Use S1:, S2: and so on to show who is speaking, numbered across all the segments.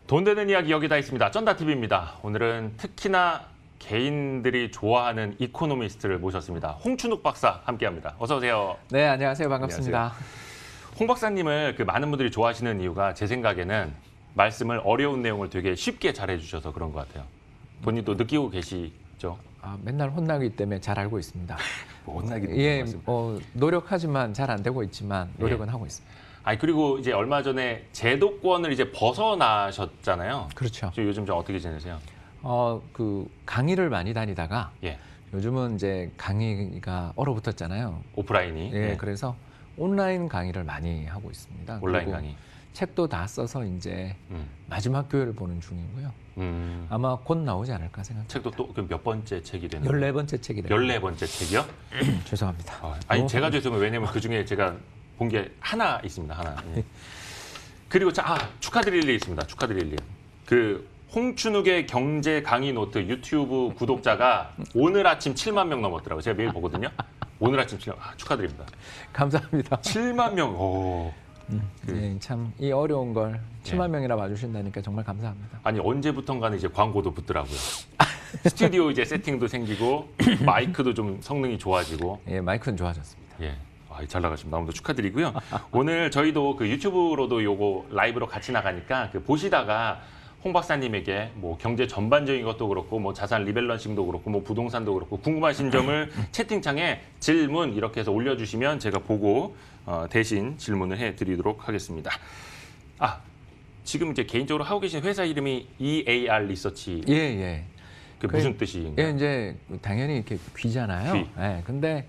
S1: 돈 되는 이야기 여기다 있습니다. 쩐다TV입니다. 오늘은 특히나 개인들이 좋아하는 이코노미스트를 모셨습니다. 홍춘욱 박사 함께합니다. 어서 오세요.
S2: 네, 안녕하세요. 반갑습니다.
S1: 안녕하세요. 홍 박사님을 많은 분들이 좋아하시는 이유가 제 생각에는 말씀을 어려운 내용을 되게 쉽게 잘해 주셔서 그런 것 같아요. 본인도 느끼고 계시죠?
S2: 맨날 혼나기 때문에 잘 알고 있습니다.
S1: 혼나기
S2: 예, 노력하지만 잘 안 되고 있지만 노력은 하고 있습니다.
S1: 그리고 이제 얼마 전에 제도권을 이제 벗어나셨잖아요.
S2: 그렇죠.
S1: 요즘 좀 어떻게 지내세요?
S2: 강의를 많이 다니다가
S1: 예.
S2: 요즘은 이제 강의가 얼어붙었잖아요.
S1: 오프라인이.
S2: 예, 그래서 온라인 강의를 많이 하고 있습니다.
S1: 온라인 강의.
S2: 책도 다 써서 이제 마지막 교회를 보는 중이고요. 아마 곧 나오지 않을까 생각합니다.
S1: 책도 또 몇 번째 책이 되는
S2: 14번째 책이 돼요.
S1: 14번째 책이요?
S2: 죄송합니다.
S1: 제가 죄송해요. 왜냐면 그중에 제가 본 게 하나 있습니다. 하나. 예. 그리고 축하드릴 일이 있습니다. 축하드릴 일. 홍춘욱의 경제 강의 노트 유튜브 구독자가 오늘 아침 7만 명 넘었더라고요. 제가 매일 보거든요. 오늘 아침 7만 축하드립니다.
S2: 감사합니다.
S1: 7만 명. 오.
S2: 네, 참 이 어려운 걸 7만 명이나 봐주신다니까 정말 감사합니다.
S1: 아니 언제부턴가는 이제 광고도 붙더라고요. 스튜디오 이제 세팅도 생기고 마이크도 좀 성능이 좋아지고.
S2: 예, 마이크는 좋아졌습니다.
S1: 예. 잘 나가십니다. 너무도 축하드리고요. 오늘 저희도 유튜브로도 요거 라이브로 같이 나가니까 보시다가 홍 박사님에게 경제 전반적인 것도 그렇고 자산 리밸런싱도 그렇고 부동산도 그렇고 궁금하신 점을 채팅창에 질문 이렇게 해서 올려주시면 제가 보고 대신 질문을 해드리도록 하겠습니다. 지금 이제 개인적으로 하고 계신 회사 이름이 EAR 리서치.
S2: 예.
S1: 무슨 뜻인가요?
S2: 예, 이제 당연히 이렇게 귀잖아요.
S1: 귀.
S2: 예, 근데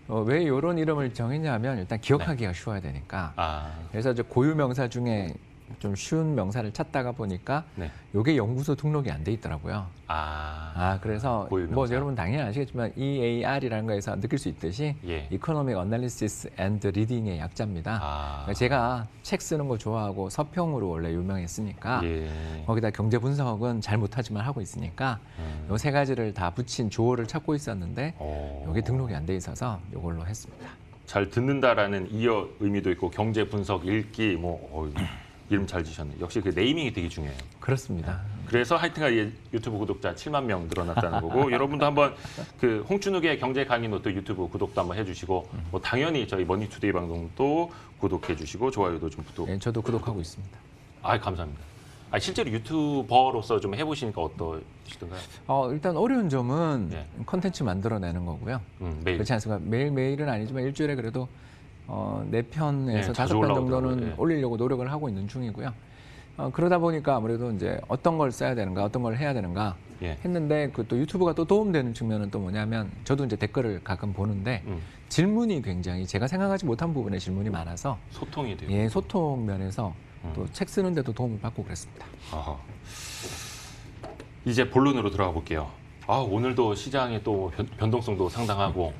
S2: 왜 이런 이름을 정했냐면 일단 기억하기가 쉬워야 되니까. 그래서 이제 고유 명사 중에 좀 쉬운 명사를 찾다가 보니까 이게 연구소 등록이 안 돼 있더라고요. 그래서 여러분 당연히 아시겠지만 EAR이라는 거에서 느낄 수 있듯이 Economic Analysis and Reading의 약자입니다. 제가 책 쓰는 거 좋아하고 서평으로 원래 유명했으니까 거기다 경제 분석은 잘 못하지만 하고 있으니까 요 세 가지를 다 붙인 조어를 찾고 있었는데 여기 등록이 안 돼 있어서 이걸로 했습니다.
S1: 잘 듣는다라는 이어 의미도 있고 경제 분석, 읽기 이름 잘 지셨네. 역시 네이밍이 되게 중요해요.
S2: 그렇습니다.
S1: 그래서 하여튼간 유튜브 구독자 7만 명 늘어났다는 거고 여러분도 한번 홍춘욱의 경제 강의 노트 유튜브 구독도 한번 해주시고 당연히 저희 머니투데이 방송도 구독해주시고 좋아요도 좀 부탁.
S2: 네, 저도 구독하고 있습니다.
S1: 감사합니다. 실제로 유튜버로서 좀 해보시니까 어떠시던가요?
S2: 일단 어려운 점은 콘텐츠 만들어내는 거고요.
S1: 매일.
S2: 그렇지 않습니까? 매일은 아니지만 일주일에 그래도 4편에서 5편 정도는 올리려고 노력을 하고 있는 중이고요. 그러다 보니까 아무래도 이제 어떤 걸 써야 되는가, 어떤 걸 해야 되는가 했는데 또 유튜브가 또 도움되는 측면은 또 뭐냐면 저도 이제 댓글을 가끔 보는데 질문이 굉장히 제가 생각하지 못한 부분에 질문이 많아서
S1: 소통이 되고
S2: 소통 면에서 또 책 쓰는데도 도움을 받고 그랬습니다.
S1: 이제 본론으로 들어가 볼게요. 오늘도 시장의 또 변동성도 상당하고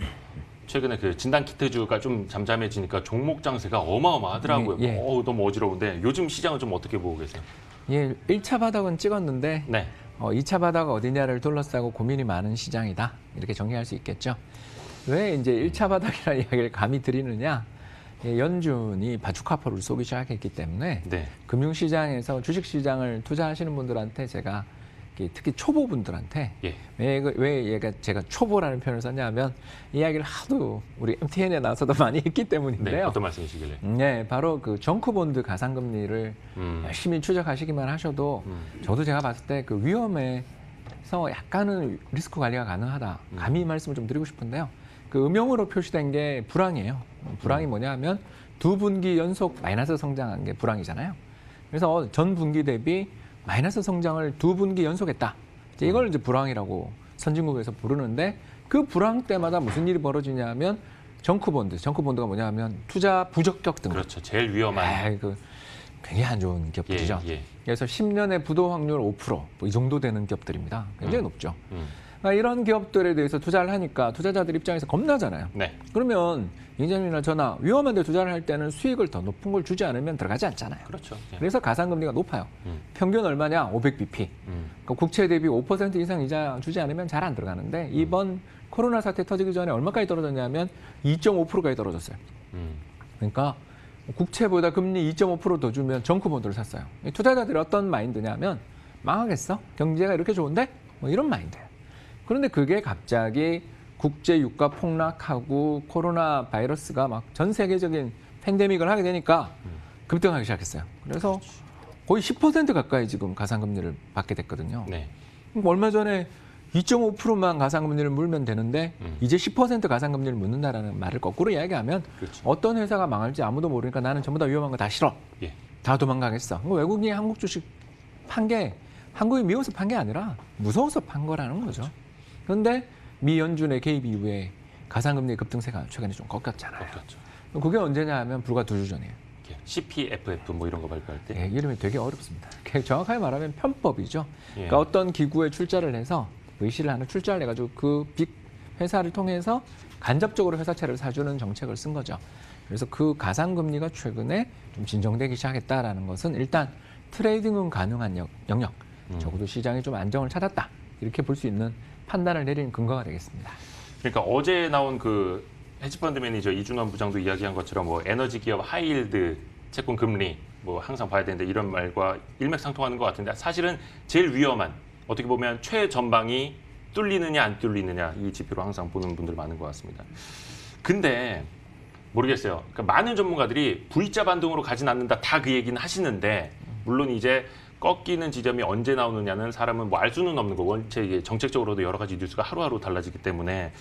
S1: 최근에 진단 키트주가 좀 잠잠해지니까 종목 장세가 어마어마하더라고요. 너무 어지러운데 요즘 시장은 좀 어떻게 보고 계세요?
S2: 1차 바닥은 찍었는데 2차 바닥 어디냐를 둘러싸고 고민이 많은 시장이다. 이렇게 정리할 수 있겠죠. 왜 이제 1차 바닥이라는 이야기를 감히 드리느냐? 연준이 바주카포를 쏘기 시작했기 때문에 금융시장에서 주식시장을 투자하시는 분들한테 제가 특히 초보분들한테 왜 제가 초보라는 표현을 썼냐면 이야기를 하도 우리 MTN에 나와서도 많이 했기 때문인데요.
S1: 어떤 말씀이시길래?
S2: 바로 감사본드 가상금리를 열심히 추적하시기만 하셔도 저도 제가 봤을 때 위험에서 약간은 리스크 관리가 가능하다. 감히 이 말씀을 좀 드리고 싶은데요. 음영으로 표시된 게 불황이에요. 불황이 뭐냐면 2분기 연속 마이너스 성장한 게 불황이잖아요. 그래서 전 분기 대비 마이너스 성장을 2분기 연속했다. 이걸 이제 불황이라고 선진국에서 부르는데 그 불황 때마다 무슨 일이 벌어지냐면 정크본드가 뭐냐면 투자 부적격 등급.
S1: 그렇죠. 제일 위험한.
S2: 굉장히 안 좋은 기업들이죠. 그래서 10년의 부도 확률 5% 이 정도 되는 기업들입니다. 굉장히 높죠. 이런 기업들에 대해서 투자를 하니까 투자자들 입장에서 겁나잖아요. 그러면 이전이나 저나 위험한 데 투자를 할 때는 수익을 더 높은 걸 주지 않으면 들어가지 않잖아요.
S1: 그렇죠.
S2: 그래서 가상금리가 높아요. 평균 얼마냐? 500bp. 국채 대비 5% 이상 이자 주지 않으면 잘 안 들어가는데 이번 코로나 사태 터지기 전에 얼마까지 떨어졌냐면 2.5%까지 떨어졌어요. 그러니까 국채보다 금리 2.5%더 주면 정크본드를 샀어요. 투자자들이 어떤 마인드냐면 망하겠어? 경제가 이렇게 좋은데? 뭐 이런 마인드예요. 그런데 그게 갑자기 국제 유가 폭락하고 코로나 바이러스가 막 전 세계적인 팬데믹을 하게 되니까 급등하기 시작했어요. 그래서 거의 10% 가까이 지금 가상금리를 받게 됐거든요.
S1: 네.
S2: 얼마 전에 2.5%만 가상금리를 물면 되는데 이제 10% 가상금리를 묻는다라는 말을 거꾸로 이야기하면
S1: 그렇죠.
S2: 어떤 회사가 망할지 아무도 모르니까 나는 전부 다 위험한 거 다 싫어.
S1: 예.
S2: 다 도망가겠어. 외국인이 한국 주식 판 게 한국이 미워서 판 게 아니라 무서워서 판 거라는 거죠. 그런데 미 연준의 개입 이후에 가상금리 급등세가 최근에 좀 꺾였잖아요.
S1: 꺾였죠.
S2: 그게 언제냐 하면 불과 2주 전이에요.
S1: CPFF 뭐 이런 거 발표할 때?
S2: 예, 이름이 되게 어렵습니다. 정확하게 말하면 편법이죠.
S1: 예.
S2: 그러니까 어떤 기구에 출자를 해서 의시를 하는 출자를 해가지고 그 빅 회사를 통해서 간접적으로 회사채를 사주는 정책을 쓴 거죠. 그래서 그 가상금리가 최근에 좀 진정되기 시작했다라는 것은 일단 트레이딩은 가능한 영역, 적어도 시장이 좀 안정을 찾았다. 이렇게 볼 수 있는 판단을 내리는 근거가 되겠습니다.
S1: 그러니까 어제 나온 그 헤지펀드 매니저 이준원 부장도 이야기한 것처럼 뭐 에너지 기업 하이힐드 채권 금리 뭐 항상 봐야 되는데 이런 말과 일맥상통하는 것 같은데 사실은 제일 위험한 어떻게 보면 최전방이 뚫리느냐 안 뚫리느냐 이 지표로 항상 보는 분들 많은 것 같습니다. 근데 모르겠어요. 그러니까 많은 전문가들이 V자 반등으로 가진 않는다 다 그 얘기는 하시는데 물론 이제 꺾이는 지점이 언제 나오느냐는 사람은 뭐 알 수는 없는 거고 원체 이게 정책적으로도 여러 가지 뉴스가 하루하루 달라지기 때문에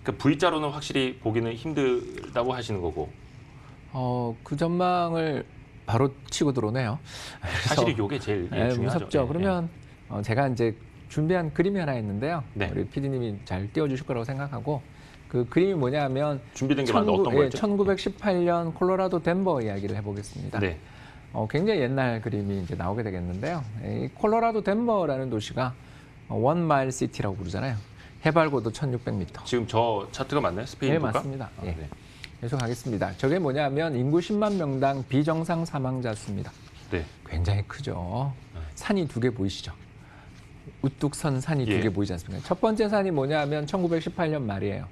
S1: 그러니까 V자로는 확실히 보기는 힘들다고 하시는 거고.
S2: 그 전망을 바로 치고 들어오네요.
S1: 사실이 이게 제일 중요하죠.
S2: 무섭죠.
S1: 예,
S2: 그러면 제가 이제 준비한 그림이 하나 있는데요.
S1: 네.
S2: 우리 PD님이 잘 띄워주실 거라고 생각하고 그 그림이 뭐냐면
S1: 준비된 게 많은데 어떤 거였죠?
S2: 1918년 콜로라도 덴버 이야기를 해보겠습니다.
S1: 네.
S2: 굉장히 옛날 그림이 이제 나오게 되겠는데요. 이 콜로라도 덴버라는 도시가 원 마일 시티라고 부르잖아요. 해발고도 1,600m.
S1: 지금 저 차트가 맞나요? 스페인
S2: 네,
S1: 국가?
S2: 맞습니다.
S1: 아,
S2: 예.
S1: 네.
S2: 계속 하겠습니다. 저게 뭐냐면 인구 10만 명당 비정상 사망자 수입니다.
S1: 네.
S2: 굉장히 크죠. 산이 2개 보이시죠? 우뚝 선 산이
S1: 예.
S2: 2개 보이지 않습니까? 첫 번째 산이 뭐냐면 1918년 말이에요.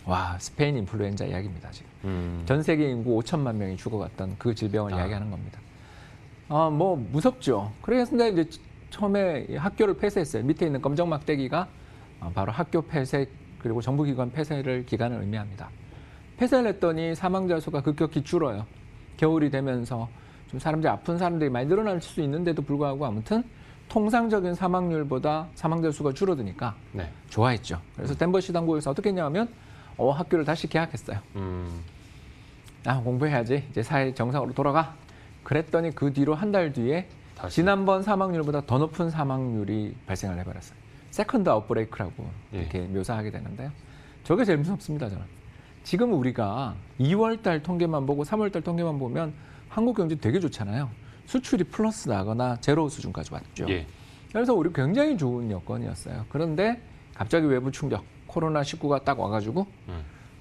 S2: 와, 스페인 인플루엔자 이야기입니다, 지금. 전 세계 인구 5천만 명이 죽어갔던 그 질병을 이야기하는 겁니다. 뭐 무섭죠. 그래서 이제 처음에 학교를 폐쇄했어요. 밑에 있는 검정 막대기가 바로 학교 폐쇄 그리고 정부기관 폐쇄를 기간을 의미합니다. 폐쇄를 했더니 사망자 수가 급격히 줄어요. 겨울이 되면서 좀 사람들이 아픈 사람들이 많이 늘어날 수 있는데도 불구하고 아무튼 통상적인 사망률보다 사망자 수가 줄어드니까
S1: 네.
S2: 좋아했죠. 그래서 덴버 시당국에서 어떻게 했냐면 학교를 다시 개학했어요. 공부해야지. 이제 사회 정상으로 돌아가. 그랬더니 그 뒤로 한 달 뒤에
S1: 다시.
S2: 지난번 사망률보다 더 높은 사망률이 발생을 해버렸어요. 세컨드 아웃브레이크라고
S1: 예.
S2: 이렇게 묘사하게 되는데요. 저게 제일 무섭습니다, 저는. 지금 우리가 2월 달 통계만 보고 3월 달 통계만 보면 한국 경제 되게 좋잖아요. 수출이 플러스 나거나 제로 수준까지 왔죠.
S1: 예.
S2: 그래서 우리 굉장히 좋은 여건이었어요. 그런데 갑자기 외부 충격, 코로나19가 딱 와가지고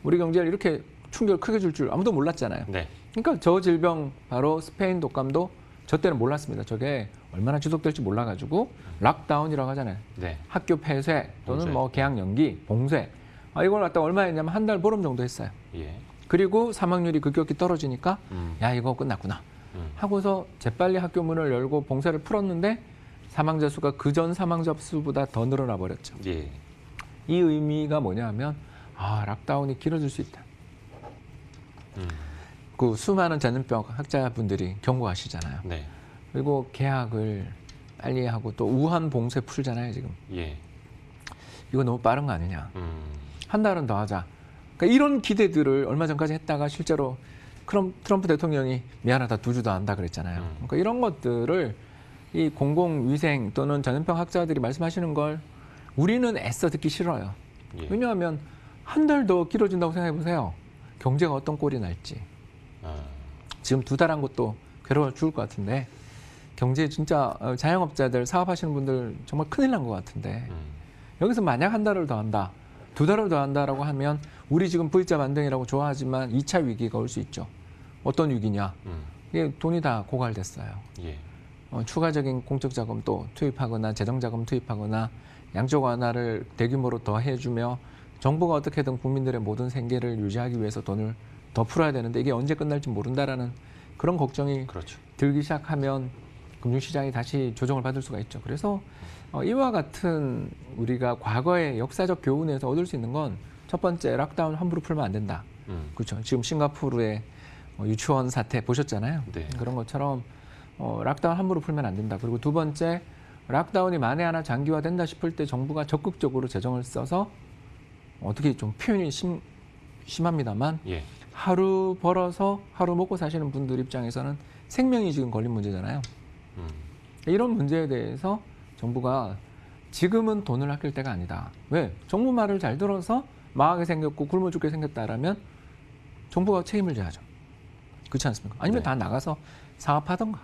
S2: 우리 경제를 이렇게 충격을 크게 줄 줄 아무도 몰랐잖아요.
S1: 네.
S2: 그러니까 저 질병 바로 스페인 독감도 저 때는 몰랐습니다. 저게 얼마나 지속될지 몰라가지고 락다운이라고 하잖아요.
S1: 네.
S2: 학교 폐쇄 또는
S1: 봉쇄.
S2: 뭐 개학 연기, 봉쇄. 이걸 갖다 얼마 했냐면 한 달 보름 정도 했어요.
S1: 예.
S2: 그리고 사망률이 급격히 떨어지니까 야 이거 끝났구나 하고서 재빨리 학교 문을 열고 봉쇄를 풀었는데 사망자 수가 그전 사망자 수보다 더 늘어나 버렸죠.
S1: 예.
S2: 이 의미가 뭐냐면 락다운이 길어질 수 있다. 그 수많은 전염병 학자분들이 경고하시잖아요.
S1: 네.
S2: 그리고 개학을 빨리 하고 또 우한 봉쇄 풀잖아요 지금.
S1: 예.
S2: 이거 너무 빠른 거 아니냐.
S1: 음.
S2: 한 달은 더 하자. 그러니까 이런 기대들을 얼마 전까지 했다가 실제로 트럼프 대통령이 미안하다 2주 더 한다 그랬잖아요. 그러니까 이런 것들을 이 공공위생 또는 전염병 학자들이 말씀하시는 걸 우리는 애써 듣기 싫어요.
S1: 예.
S2: 왜냐하면 한 달 더 길어진다고 생각해 보세요. 경제가 어떤 꼴이 날지. 지금 2달 한 것도 괴로워 죽을 것 같은데 경제 진짜 자영업자들 사업하시는 분들 정말 큰일 난 것 같은데 여기서 만약 한 달을 더 한다. 2달을 더 한다라고 하면 우리 지금 V자 반등이라고 좋아하지만 2차 위기가 올 수 있죠. 어떤 위기냐? 이게 돈이 다 고갈됐어요.
S1: 예.
S2: 추가적인 공적 자금 또 투입하거나 재정 자금 투입하거나 양적 완화를 대규모로 더 해주며 정부가 어떻게든 국민들의 모든 생계를 유지하기 위해서 돈을 더 풀어야 되는데 이게 언제 끝날지 모른다라는 그런 걱정이
S1: 그렇죠.
S2: 들기 시작하면 금융시장이 다시 조정을 받을 수가 있죠. 그래서 이와 같은 우리가 과거의 역사적 교훈에서 얻을 수 있는 건 첫 번째, 락다운 함부로 풀면 안 된다. 그렇죠. 지금 싱가포르의 유치원 사태 보셨잖아요.
S1: 네.
S2: 그런 것처럼 락다운 함부로 풀면 안 된다. 그리고 두 번째, 락다운이 만에 하나 장기화된다 싶을 때 정부가 적극적으로 재정을 써서 어떻게 좀 표현이 심합니다만
S1: 예.
S2: 하루 벌어서 하루 먹고 사시는 분들 입장에서는 생명이 지금 걸린 문제잖아요. 이런 문제에 대해서 정부가 지금은 돈을 아낄 때가 아니다. 왜? 정부 말을 잘 들어서 망하게 생겼고 굶어 죽게 생겼다라면 정부가 책임을 져야죠. 그렇지 않습니까? 아니면
S1: 네.
S2: 다 나가서 사업하던가.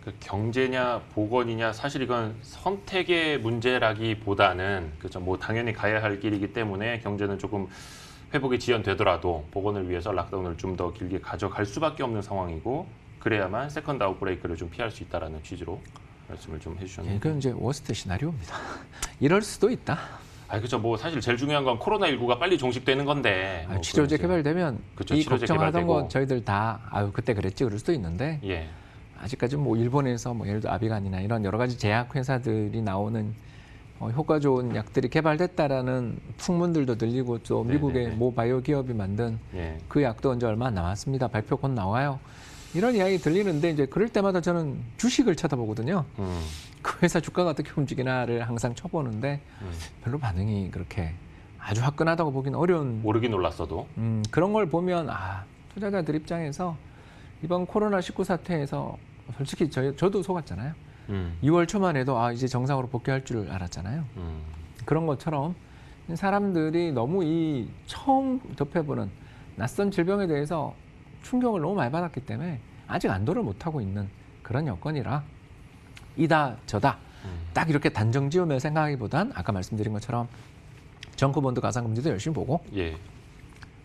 S1: 그 경제냐 보건이냐 사실 이건 선택의 문제라기보다는 그렇죠. 뭐 당연히 가야 할 길이기 때문에 경제는 조금 회복이 지연되더라도 보건을 위해서 락다운을 좀 더 길게 가져갈 수밖에 없는 상황이고 그래야만 세컨드 아웃브레이크를 좀 피할 수 있다라는 취지로 말씀을 좀 해주셨는데.
S2: 이건 이제 워스트 시나리오입니다. 이럴 수도 있다.
S1: 그렇죠. 뭐 사실 제일 중요한 건 코로나19가 빨리 종식되는 건데. 뭐
S2: 치료제 개발되면
S1: 그렇죠.
S2: 이
S1: 치료제
S2: 걱정하던
S1: 개발되고.
S2: 거 저희들 다 그때 그랬지 그럴 수도 있는데
S1: 예.
S2: 아직까지 뭐 일본에서 뭐 예를 들어 아비간이나 이런 여러 가지 제약 회사들이 나오는 효과 좋은 약들이 개발됐다라는 풍문들도 들리고 또 미국의
S1: 네네네.
S2: 모 바이오 기업이 만든
S1: 예.
S2: 그 약도 언제 얼마 안 남았습니다. 발표 곧 나와요. 이런 이야기 들리는데 이제 그럴 때마다 저는 주식을 쳐다보거든요. 그 회사 주가가 어떻게 움직이나를 항상 쳐보는데 별로 반응이 그렇게 아주 화끈하다고 보기는 어려운.
S1: 오르긴 올랐어도.
S2: 그런 걸 보면 투자자들 입장에서 이번 코로나19 사태에서 솔직히 저도 속았잖아요. 2월 초만 해도 이제 정상으로 복귀할 줄 알았잖아요. 그런 것처럼 사람들이 너무 이 처음 접해보는 낯선 질병에 대해서 충격을 너무 많이 받았기 때문에 아직 안도를 못하고 있는 그런 여건이라 이다 저다 딱 이렇게 단정 지으며 생각하기보단 아까 말씀드린 것처럼 정크본드 가상금리도 열심히 보고
S1: 예.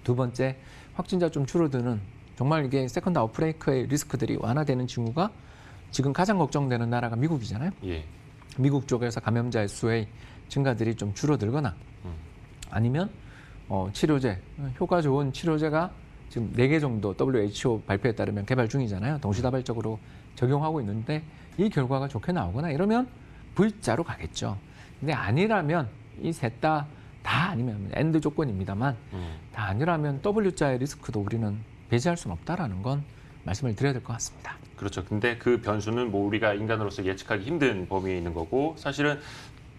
S2: 두 번째 확진자 좀 줄어드는 정말 이게 세컨드 아웃브레이크의 리스크들이 완화되는 징후가 지금 가장 걱정되는 나라가 미국이잖아요.
S1: 예.
S2: 미국 쪽에서 감염자의 수의 증가들이 좀 줄어들거나 아니면 치료제, 효과 좋은 치료제가 지금 4개 정도 WHO 발표에 따르면 개발 중이잖아요. 동시다발적으로 적용하고 있는데 이 결과가 좋게 나오거나 이러면 V자로 가겠죠. 근데 아니라면 이 셋 다 아니면 엔드 조건입니다만 다 아니라면 W자의 리스크도 우리는 배제할 수는 없다라는 건 말씀을 드려야 될 것 같습니다.
S1: 그렇죠. 근데 그 변수는 뭐 우리가 인간으로서 예측하기 힘든 범위에 있는 거고 사실은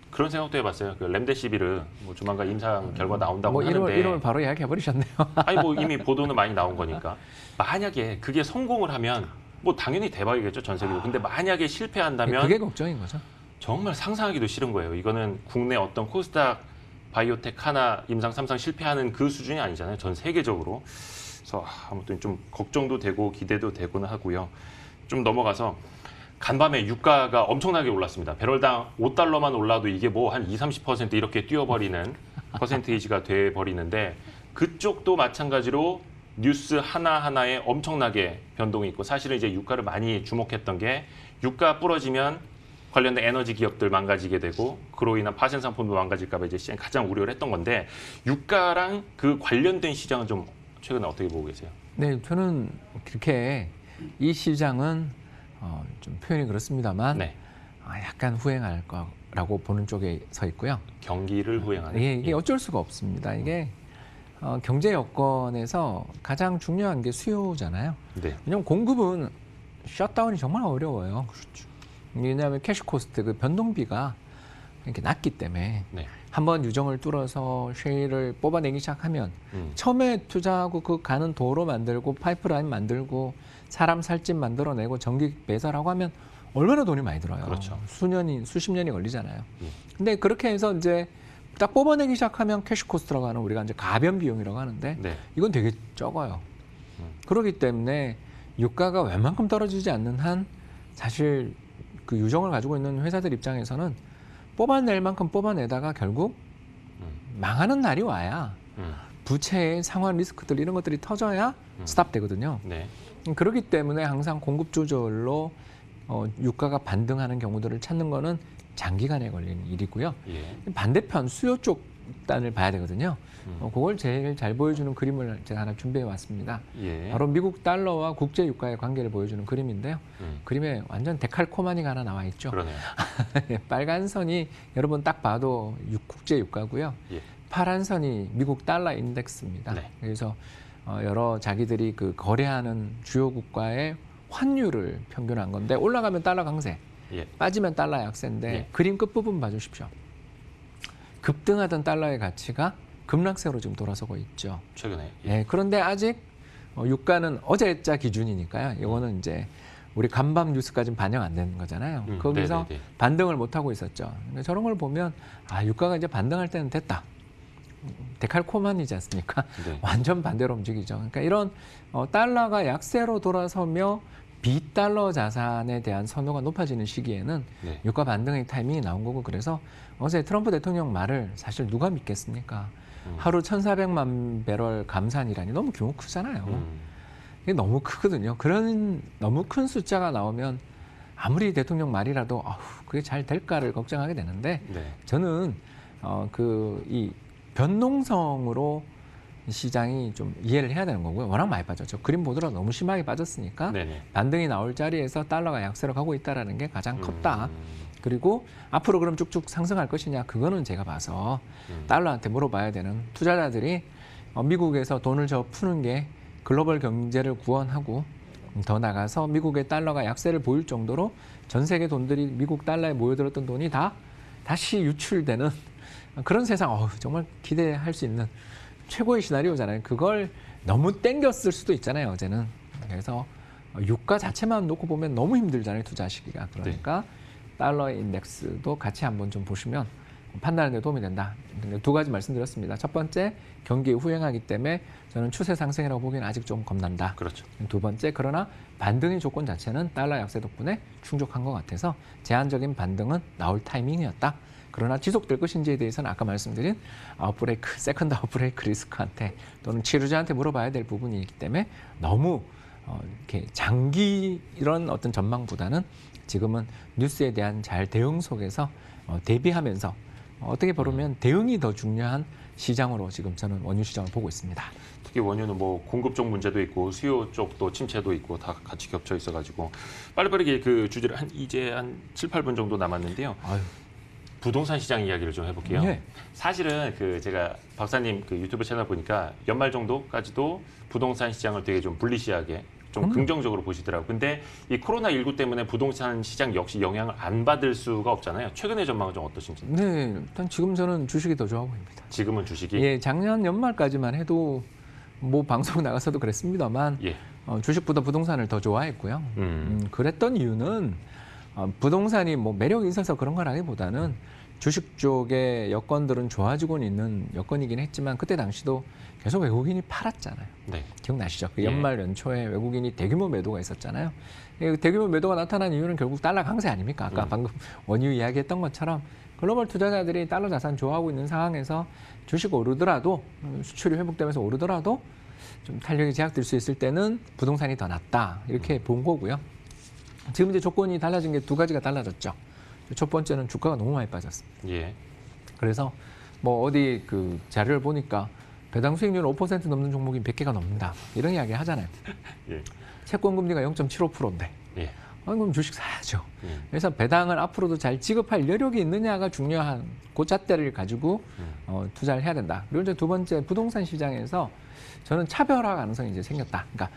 S1: 그런 생각도 해봤어요. 그 렘데시비르 뭐 조만간 임상 결과 나온다고 하는데
S2: 이름을 바로 이야기해버리셨네요.
S1: 아니 뭐 이미 보도는 많이 나온 거니까 만약에 그게 성공을 하면 뭐 당연히 대박이겠죠 전 세계로. 근데 만약에 실패한다면
S2: 그게 걱정인 거죠.
S1: 정말 상상하기도 싫은 거예요. 이거는 국내 어떤 코스닥 바이오텍 하나 임상 3상 실패하는 그 수준이 아니잖아요. 전 세계적으로. 그래서 아무튼 좀 걱정도 되고 기대도 되고는 하고요. 좀 넘어가서 간밤에 유가가 엄청나게 올랐습니다. 배럴당 $5만 올라도 이게 뭐 한 20-30% 이렇게 뛰어버리는 퍼센테이지가 돼버리는데 그쪽도 마찬가지로 뉴스 하나하나에 엄청나게 변동이 있고 사실은 이제 유가를 많이 주목했던 게 유가 부러지면 관련된 에너지 기업들 망가지게 되고 그로 인한 파생 상품도 망가질까 봐 이제 시장이 가장 우려를 했던 건데 유가랑 그 관련된 시장은 좀 최근에 어떻게 보고 계세요?
S2: 네, 저는 그렇게 이 시장은 좀 표현이 그렇습니다만
S1: 네.
S2: 약간 후행할 거라고 보는 쪽에 서 있고요.
S1: 경기를 후행하는.
S2: 이게 어쩔 수가 없습니다. 이게 경제 여건에서 가장 중요한 게 수요잖아요.
S1: 네.
S2: 왜냐하면 공급은 셧다운이 정말 어려워요.
S1: 그렇죠.
S2: 왜냐하면 캐시 코스트, 그 변동비가 이렇게 낮기 때문에
S1: 네.
S2: 한번 유정을 뚫어서 쉐일을 뽑아내기 시작하면 처음에 투자하고 그 가는 도로 만들고 파이프라인 만들고 사람 살집 만들어내고 전기 배설하고 하면 얼마나 돈이 많이 들어요.
S1: 그렇죠.
S2: 수십 년이 걸리잖아요.
S1: 예.
S2: 근데 그렇게 해서 이제 딱 뽑아내기 시작하면 캐시 코스트라고 하는 우리가 이제 가변 비용이라고 하는데
S1: 네.
S2: 이건 되게 적어요. 그렇기 때문에 유가가 웬만큼 떨어지지 않는 한 사실 그 유정을 가지고 있는 회사들 입장에서는 뽑아낼 만큼 뽑아내다가 결국 망하는 날이 와야 부채의 상환 리스크들 이런 것들이 터져야 스탑되거든요.
S1: 네.
S2: 그렇기 때문에 항상 공급 조절로 유가가 반등하는 경우들을 찾는 거는 장기간에 걸리는 일이고요.
S1: 예.
S2: 반대편 수요 쪽 단을 봐야 되거든요. 그걸 제일 잘 보여주는 그림을 제가 하나 준비해 왔습니다.
S1: 예.
S2: 바로 미국 달러와 국제 유가의 관계를 보여주는 그림인데요. 그림에 완전 데칼코마니가 하나 나와 있죠.
S1: 그러네요.
S2: 빨간 선이 여러분 딱 봐도 국제 유가고요.
S1: 예.
S2: 파란 선이 미국 달러 인덱스입니다.
S1: 네.
S2: 그래서 여러 자기들이 그 거래하는 주요 국가의 환율을 평균한 건데 올라가면 달러 강세,
S1: 예.
S2: 빠지면 달러 약세인데
S1: 예.
S2: 그림 끝부분 봐주십시오. 급등하던 달러의 가치가 급락세로 지금 돌아서고 있죠.
S1: 최근에.
S2: 예, 그런데 아직 유가는 어제자 기준이니까요. 이거는 이제 우리 간밤 뉴스까지는 반영 안 되는 거잖아요. 거기서
S1: 네네네.
S2: 반등을 못 하고 있었죠. 그러니까 저런 걸 보면 유가가 이제 반등할 때는 됐다. 데칼코마니지 않습니까?
S1: 네.
S2: 완전 반대로 움직이죠. 그러니까 이런 달러가 약세로 돌아서며 비달러 자산에 대한 선호가 높아지는 시기에는
S1: 네.
S2: 유가 반등의 타이밍이 나온 거고 그래서 어제 트럼프 대통령 말을 사실 누가 믿겠습니까? 하루 1,400만 배럴 감산이라니 너무 규모 크잖아요. 이게 너무 크거든요. 그런 너무 큰 숫자가 나오면 아무리 대통령 말이라도 그게 잘 될까를 걱정하게 되는데
S1: 네.
S2: 저는 이 변동성으로 시장이 좀 이해를 해야 되는 거고요. 워낙 많이 빠졌죠. 그림 보더라도 너무 심하게 빠졌으니까
S1: 네네.
S2: 반등이 나올 자리에서 달러가 약세로 가고 있다는 게 가장 컸다. 그리고 앞으로 그럼 쭉쭉 상승할 것이냐 그거는 제가 봐서 달러한테 물어봐야 되는 투자자들이 미국에서 돈을 저 푸는 게 글로벌 경제를 구원하고 더 나가서 미국의 달러가 약세를 보일 정도로 전 세계 돈들이 미국 달러에 모여들었던 돈이 다 다시 유출되는 그런 세상 정말 기대할 수 있는 최고의 시나리오잖아요. 그걸 너무 땡겼을 수도 있잖아요. 어제는. 그래서 유가 자체만 놓고 보면 너무 힘들잖아요. 투자하시기가. 그러니까 달러 인덱스도 같이 한번 좀 보시면 판단하는 데 도움이 된다. 두 가지 말씀드렸습니다. 첫 번째, 경기 후행하기 때문에 저는 추세 상승이라고 보기에는 아직 좀 겁난다.
S1: 그렇죠.
S2: 두 번째, 그러나 반등의 조건 자체는 달러 약세 덕분에 충족한 것 같아서 제한적인 반등은 나올 타이밍이었다. 그러나 지속될 것인지에 대해서는 아까 말씀드린 아웃브레이크, 세컨드 아웃브레이크 리스크한테 또는 치료자한테 물어봐야 될 부분이기 때문에 너무 이렇게 장기 이런 어떤 전망보다는 지금은 뉴스에 대한 잘 대응 속에서 대비하면서 어떻게 보면 대응이 더 중요한 시장으로 지금 저는 원유 시장을 보고 있습니다.
S1: 특히 원유는 뭐 공급 쪽 문제도 있고 수요 쪽도 침체도 있고 다 같이 겹쳐 있어가지고 빨리빠르게 그 주제를 이제 한 7, 8분 정도 남았는데요. 부동산 시장 이야기를 좀 해볼게요.
S2: 네.
S1: 사실은 제가 박사님 유튜브 채널 보니까 연말 정도까지도 부동산 시장을 되게 좀 불리시하게 좀 긍정적으로 보시더라고요. 근데 이 코로나19 때문에 부동산 시장 역시 영향을 안 받을 수가 없잖아요. 최근의 전망은 좀 어떠신지?
S2: 네, 일단 지금 저는 주식이 더 좋아 보입니다.
S1: 지금은 주식이?
S2: 예, 작년 연말까지만 해도 뭐 방송 나가서도 그랬습니다만
S1: 예.
S2: 주식보다 부동산을 더 좋아했고요. 그랬던 이유는 부동산이 뭐 매력이 있어서 그런 거라기보다는 주식 쪽의 여건들은 좋아지고는 있는 여건이긴 했지만 그때 당시도 계속 외국인이 팔았잖아요.
S1: 네.
S2: 기억나시죠? 그 연말 연초에 외국인이 대규모 매도가 있었잖아요. 대규모 매도가 나타난 이유는 결국 달러 강세 아닙니까? 아까 방금 원유 이야기했던 것처럼 글로벌 투자자들이 달러 자산 좋아하고 있는 상황에서 주식 오르더라도 수출이 회복되면서 오르더라도 좀 탄력이 제약될 수 있을 때는 부동산이 더 낫다 이렇게 본 거고요. 지금 이제 조건이 달라진 게 두 가지가 달라졌죠. 첫 번째는 주가가 너무 많이 빠졌습니다.
S1: 예.
S2: 그래서 뭐 어디 그 자료를 보니까 배당 수익률 5% 넘는 종목이 100개가 넘는다. 이런 이야기 하잖아요.
S1: 예.
S2: 채권 금리가 0.75%인데.
S1: 예.
S2: 그럼 주식 사야죠. 그래서 배당을 앞으로도 잘 지급할 여력이 있느냐가 중요한 그 잣대를 가지고 투자를 해야 된다. 그리고 이제 두 번째 부동산 시장에서 저는 차별화 가능성이 이제 생겼다. 그러니까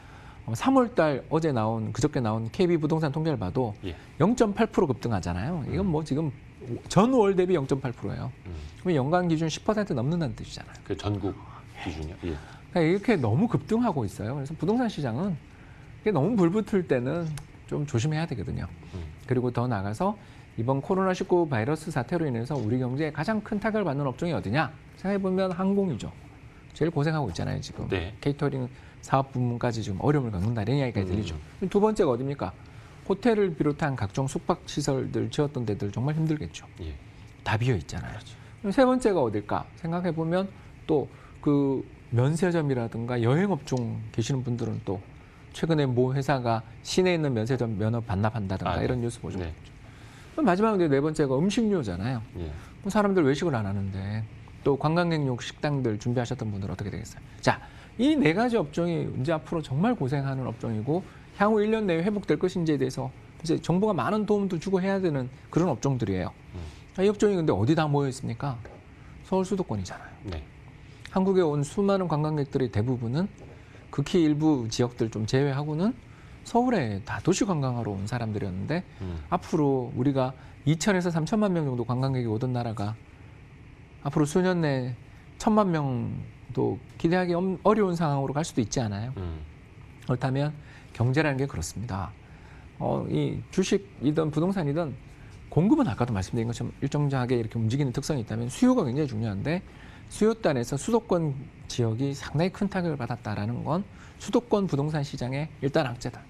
S2: 3월달 그저께 나온 KB 부동산 통계를 봐도 0.8% 급등하잖아요. 이건 뭐 지금 전월 대비 0.8%예요. 그럼 연간 기준 10% 넘는다는 뜻이잖아요.
S1: 그 전국 기준이요? 예.
S2: 그러니까 이렇게 너무 급등하고 있어요. 그래서 부동산 시장은 이게 너무 불붙을 때는 좀 조심해야 되거든요. 그리고 더 나가서 이번 코로나19 바이러스 사태로 인해서 우리 경제에 가장 큰 타격을 받는 업종이 어디냐? 생각해보면 항공이죠. 제일 고생하고 있잖아요, 지금.
S1: 네.
S2: 케이터링 사업 부문까지 지금 어려움을 겪는다 이런 이야기까지 들리죠. 두 번째가 어디입니까? 호텔을 비롯한 각종 숙박시설들 지었던 데들 정말 힘들겠죠.
S1: 예.
S2: 다 비어 있잖아요.
S1: 그렇죠.
S2: 세 번째가 어딜까? 생각해보면 또 그 면세점이라든가 여행업종 계시는 분들은 또 최근에 모 회사가 시내에 있는 면세점 면허 반납한다든가 이런 뉴스 보죠. 네. 마지막으로 네 번째가 음식료잖아요.
S1: 예.
S2: 사람들 외식을 안 하는데 또 관광객용 식당들 준비하셨던 분들 어떻게 되겠어요? 자, 이 네 가지 업종이 이제 앞으로 정말 고생하는 업종이고 향후 1년 내에 회복될 것인지에 대해서 이제 정부가 많은 도움도 주고 해야 되는 그런 업종들이에요. 이 업종이 근데 어디 다 모여 있습니까? 서울 수도권이잖아요.
S1: 네.
S2: 한국에 온 수많은 관광객들의 대부분은 극히 일부 지역들 좀 제외하고는 서울에 다 도시 관광하러 온 사람들이었는데 앞으로 우리가 2천에서 3천만 명 정도 관광객이 오던 나라가 앞으로 수년 내에 1,000만 명도 기대하기 어려운 상황으로 갈 수도 있지 않아요. 그렇다면 경제라는 게 그렇습니다. 이 주식이든 부동산이든 공급은 아까도 말씀드린 것처럼 일정하게 이렇게 움직이는 특성이 있다면 수요가 굉장히 중요한데 수요단에서 수도권 지역이 상당히 큰 타격을 받았다라는 건 수도권 부동산 시장의 일단 악재다.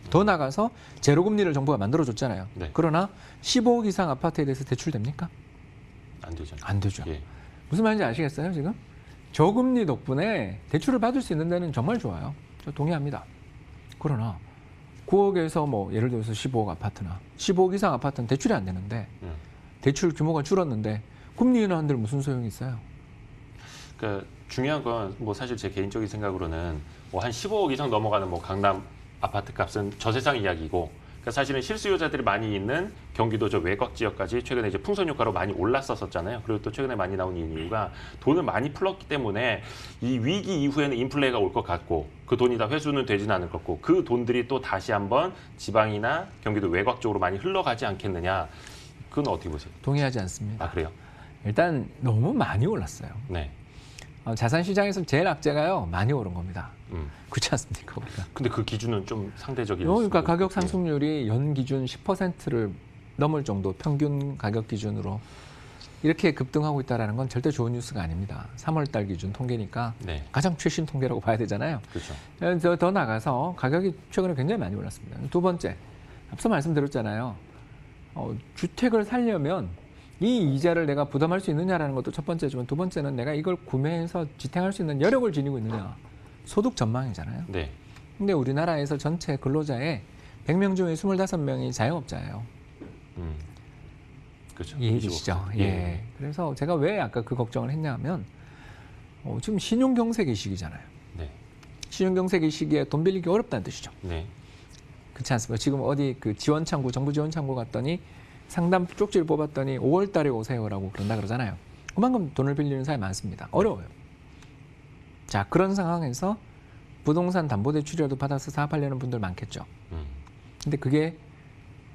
S2: 더 나가서 제로금리를 정부가 만들어줬잖아요.
S1: 네.
S2: 그러나 15억 이상 아파트에 대해서 대출됩니까?
S1: 안 되죠.
S2: 안 되죠.
S1: 예.
S2: 무슨 말인지 아시겠어요, 지금? 저금리 덕분에 대출을 받을 수 있는 데는 정말 좋아요. 저 동의합니다. 그러나 9억에서 뭐 예를 들어서 15억 아파트나 15억 이상 아파트는 대출이 안 되는데 대출 규모가 줄었는데 금리 인하한들 무슨 소용이 있어요?
S1: 그러니까 중요한 건 뭐 사실 제 개인적인 생각으로는 뭐 한 15억 이상 넘어가는 뭐 강남 아파트 값은 저세상 이야기고, 그러니까 사실은 실수요자들이 많이 있는 경기도 저 외곽 지역까지 최근에 이제 풍선 효과로 많이 올랐었잖아요. 그리고 또 최근에 많이 나온 이유가 돈을 많이 풀었기 때문에 이 위기 이후에는 인플레가 올 것 같고 그 돈이 다 회수는 되지는 않을 것 같고 그 돈들이 또 다시 한번 지방이나 경기도 외곽 쪽으로 많이 흘러가지 않겠느냐. 그건 어떻게 보세요?
S2: 동의하지 않습니다.
S1: 아, 그래요?
S2: 일단 너무 많이 올랐어요.
S1: 네.
S2: 자산 시장에서 제일 악재가요, 많이 오른 겁니다. 그렇지 않습니까, 우리가?
S1: 근데 그 기준은 좀 상대적인.
S2: 그러니까 가격 상승률이 연 기준 10%를 넘을 정도 평균 가격 기준으로 이렇게 급등하고 있다는 건 절대 좋은 뉴스가 아닙니다. 3월 달 기준 통계니까
S1: 네.
S2: 가장 최신 통계라고 봐야 되잖아요.
S1: 그렇죠.
S2: 더 나가서 가격이 최근에 굉장히 많이 올랐습니다. 두 번째, 앞서 말씀드렸잖아요. 주택을 살려면 이 이자를 내가 부담할 수 있느냐라는 것도 첫 번째지만 두 번째는 내가 이걸 구매해서 지탱할 수 있는 여력을 지니고 있느냐. 소득 전망이잖아요.
S1: 네.
S2: 근데 우리나라에서 전체 근로자의 100명 중에 25명이 자영업자예요.
S1: 그렇죠.
S2: 이해해 주시죠? 예. 그래서 제가 왜 아까 그 걱정을 했냐면 지금 신용경색의 시기잖아요.
S1: 네.
S2: 신용경색의 시기에 돈 빌리기 어렵다는 뜻이죠.
S1: 네.
S2: 그렇지 않습니까? 지금 어디 그 지원창구, 정부 지원창구 갔더니 상담 쪽지를 뽑았더니 5월 달에 오세요라고 그런다 그러잖아요. 그만큼 돈을 빌리는 사람이 많습니다. 어려워요. 자, 그런 상황에서 부동산 담보대출이라도 받아서 사업하려는 분들 많겠죠. 근데 그게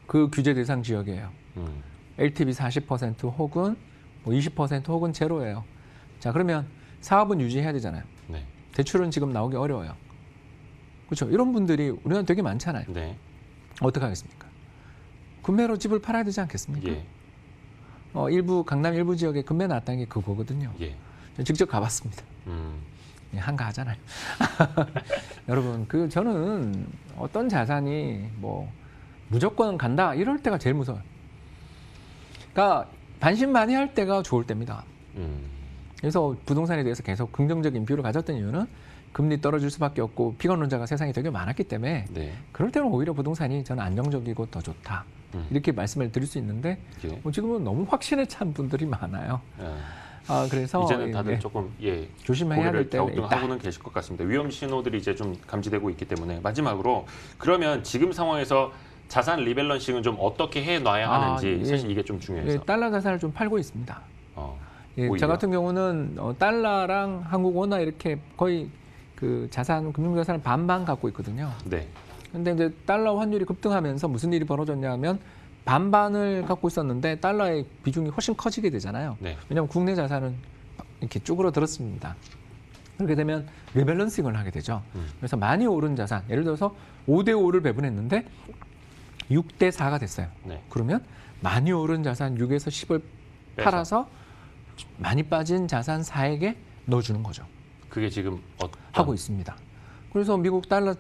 S2: 그 규제 대상 지역이에요. LTV 40% 혹은 뭐 20% 혹은 제로예요. 자, 그러면 사업은 유지해야 되잖아요.
S1: 네.
S2: 대출은 지금 나오기 어려워요. 그렇죠? 이런 분들이 우리나라 되게 많잖아요.
S1: 네.
S2: 어떻게 하겠습니까? 금매로 집을 팔아야 되지 않겠습니까?
S1: 예.
S2: 강남 일부 지역에 금매 났다는 게 그거거든요.
S1: 예.
S2: 직접 가봤습니다. 예, 한가하잖아요. 여러분, 저는 어떤 자산이 뭐 무조건 간다 이럴 때가 제일 무서워요. 그러니까 반신반의할 때가 좋을 때입니다. 그래서 부동산에 대해서 계속 긍정적인 뷰를 가졌던 이유는 금리 떨어질 수밖에 없고 피건론자가 세상에 되게 많았기 때문에
S1: 네.
S2: 그럴 때는 오히려 부동산이 저는 안정적이고 더 좋다. 이렇게 말씀을 드릴 수 있는데
S1: 예.
S2: 지금은 너무 확신에 찬 분들이 많아요. 그래서
S1: 이제는 다들 조금
S2: 조심해야 될 때가
S1: 하고는 계실 것 같습니다. 위험 신호들이 이제 좀 감지되고 있기 때문에 마지막으로 그러면 지금 상황에서 자산 리밸런싱은 좀 어떻게 해놔야 하는지 사실 이게 좀 중요해서.
S2: 예, 달러 자산을 좀 팔고 있습니다.
S1: 오히려.
S2: 저 같은 경우는 달러랑 한국 원화 이렇게 거의 그 금융자산을 반반 갖고 있거든요.
S1: 네.
S2: 근데 이제 달러 환율이 급등하면서 무슨 일이 벌어졌냐면 반반을 갖고 있었는데 달러의 비중이 훨씬 커지게 되잖아요.
S1: 네.
S2: 왜냐하면 국내 자산은 이렇게 쭈그러들었습니다. 그렇게 되면 리밸런싱을 하게 되죠. 그래서 많이 오른 자산, 예를 들어서 5대 5를 배분했는데 6대 4가 됐어요.
S1: 네.
S2: 그러면 많이 오른 자산 6에서 10을 팔아서 많이 빠진 자산 4에게 넣어주는 거죠.
S1: 그게 지금
S2: 하고 있습니다. 그래서 미국 달러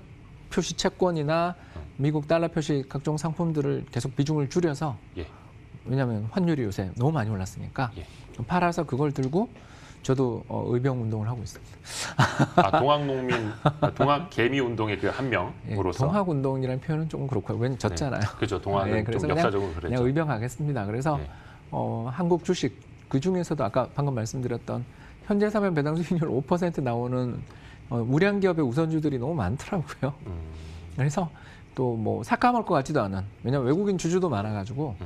S2: 표시 채권이나 미국 달러 표시 각종 상품들을 계속 비중을 줄여서 왜냐하면 환율이 요새 너무 많이 올랐으니까 팔아서 그걸 들고 저도 의병 운동을 하고 있습니다.
S1: 동학농민, 동학개미 운동의 그 한 명으로서.
S2: 동학 운동이라는 표현은 조금 그렇고요. 왜냐면 졌잖아요.
S1: 그렇죠. 동학은
S2: 그래서
S1: 좀 역사적으로 그랬죠.
S2: 그냥 의병하겠습니다. 그래서 한국 주식 그 중에서도 아까 방금 말씀드렸던 현재 사면 배당 수익률 5% 나오는 우량 기업의 우선주들이 너무 많더라고요. 그래서 또 뭐 삭감할 것 같지도 않은, 왜냐하면 외국인 주주도 많아가지고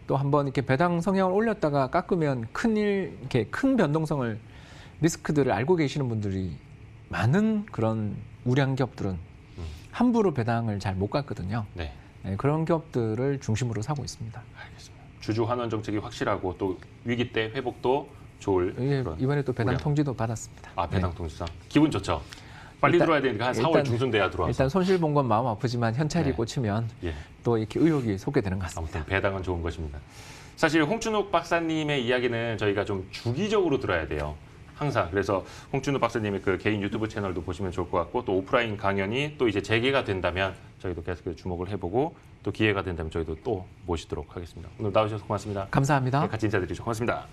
S2: 또 한번 이렇게 배당 성향을 올렸다가 깎으면 이렇게 큰 변동성을 리스크들을 알고 계시는 분들이 많은 그런 우량 기업들은 함부로 배당을 잘 못 깎거든요. 네, 그런 기업들을 중심으로 사고 있습니다.
S1: 알겠습니다. 주주 환원 정책이 확실하고 또 위기 때 회복도 좋을.
S2: 이번에 또 배당 통지도 받았습니다.
S1: 아, 배당 통지상. 기분 좋죠. 빨리 들어와야 되니까 한 4월 중순 돼야 들어와서.
S2: 일단 손실 본 건 마음 아프지만 현찰이 꽂히면 또 이렇게 의혹이 솟게 되는 것 같습니다.
S1: 아무튼 배당은 좋은 것입니다. 사실 홍춘욱 박사님의 이야기는 저희가 좀 주기적으로 들어야 돼요. 항상. 그래서 홍춘욱 박사님의 그 개인 유튜브 채널도 보시면 좋을 것 같고, 또 오프라인 강연이 또 이제 재개가 된다면 저희도 계속 주목을 해보고, 또 기회가 된다면 저희도 또 모시도록 하겠습니다. 오늘 나오셔서 고맙습니다.
S2: 감사합니다.
S1: 같이 인사드리죠. 고맙습니다.